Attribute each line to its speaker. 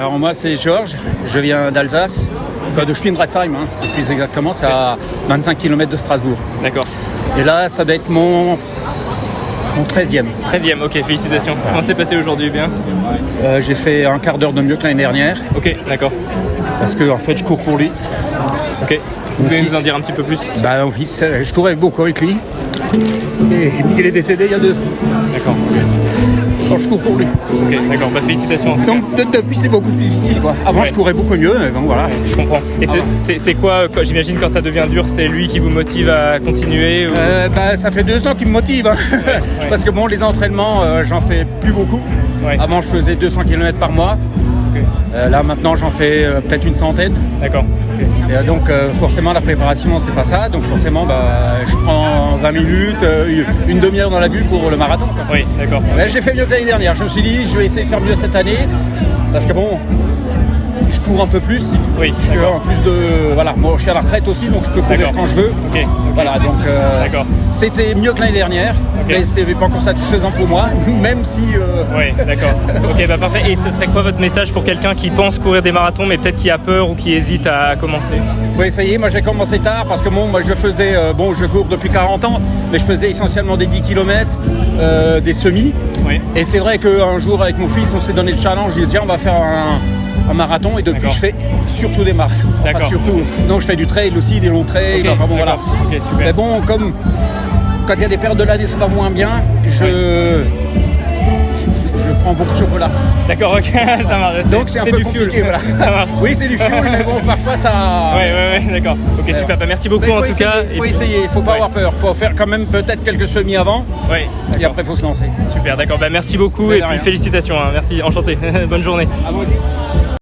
Speaker 1: Alors moi c'est Georges, je viens d'Alsace, enfin de Schwindratzheim, plus exactement, c'est à 25 km de Strasbourg.
Speaker 2: D'accord.
Speaker 1: Et là ça va être mon 13e.
Speaker 2: 13e, ok, félicitations. Comment s'est passé aujourd'hui, bien?
Speaker 1: J'ai fait un quart d'heure de mieux que l'année dernière.
Speaker 2: Ok, d'accord.
Speaker 1: Parce que en fait je cours pour lui.
Speaker 2: Ok. Vous pouvez nous en dire un petit peu plus?
Speaker 1: Mon fils, je courais beaucoup avec lui. Et il est décédé il y a 2 ans.
Speaker 2: D'accord.
Speaker 1: Alors je cours pour lui.
Speaker 2: Ok, d'accord. Félicitations en tout cas.
Speaker 1: Donc depuis c'est beaucoup plus difficile quoi. Avant je courais beaucoup mieux, mais bon voilà.
Speaker 2: Je comprends. Et c'est quoi, j'imagine quand ça devient dur, c'est lui qui vous motive à continuer ou...
Speaker 1: Ça fait 2 ans qu'il me motive. Ouais. Parce que bon, les entraînements, j'en fais plus beaucoup. Ouais. Avant je faisais 200 km par mois. Okay. Là maintenant j'en fais peut-être une centaine.
Speaker 2: D'accord. Okay.
Speaker 1: Et donc forcément la préparation c'est pas ça. Donc forcément je prends 20 minutes, une demi-heure dans la bulle pour le marathon. Quoi.
Speaker 2: Oui, d'accord.
Speaker 1: J'ai fait mieux que l'année dernière. Je me suis dit je vais essayer de faire mieux cette année. Parce que bon, je cours un peu plus.
Speaker 2: Oui.
Speaker 1: En plus de moi je suis à la retraite aussi donc je peux courir quand je veux.
Speaker 2: Okay.
Speaker 1: Voilà donc c'était mieux que l'année dernière. Okay. Mais c'est pas encore satisfaisant pour moi, même si.
Speaker 2: Oui, d'accord. Ok, parfait. Et ce serait quoi votre message pour quelqu'un qui pense courir des marathons, mais peut-être qui a peur ou qui hésite à commencer?
Speaker 1: Faut essayer. Moi, j'ai commencé tard parce que moi, je faisais. Je cours depuis 40 ans, mais je faisais essentiellement des 10 km, des semis. Oui. Et c'est vrai qu'un jour, avec mon fils, on s'est donné le challenge. J'ai dit, tiens, on va faire un marathon. Et depuis, je fais surtout des marathons.
Speaker 2: D'accord.
Speaker 1: Surtout. Donc, je fais du trail aussi, des longs trails.
Speaker 2: Okay.
Speaker 1: Enfin bon, voilà.
Speaker 2: Okay, super.
Speaker 1: Mais bon, comme. Quand il y a des périodes de l'année, ça va moins bien. Je prends beaucoup de chocolat.
Speaker 2: D'accord, ok, ça marche.
Speaker 1: Donc c'est un peu compliqué, voilà.
Speaker 2: Ça marche.
Speaker 1: Oui, c'est du fuel, mais bon, parfois ça.
Speaker 2: Ouais, d'accord. Ok, super. Merci beaucoup en tout cas.
Speaker 1: Il faut essayer, il faut pas avoir peur. Il faut faire quand même peut-être quelques semis avant.
Speaker 2: Oui.
Speaker 1: Et après, il faut se lancer.
Speaker 2: Super, d'accord. Merci beaucoup et puis félicitations. Merci, enchanté. Bonne journée.
Speaker 1: À vous aussi.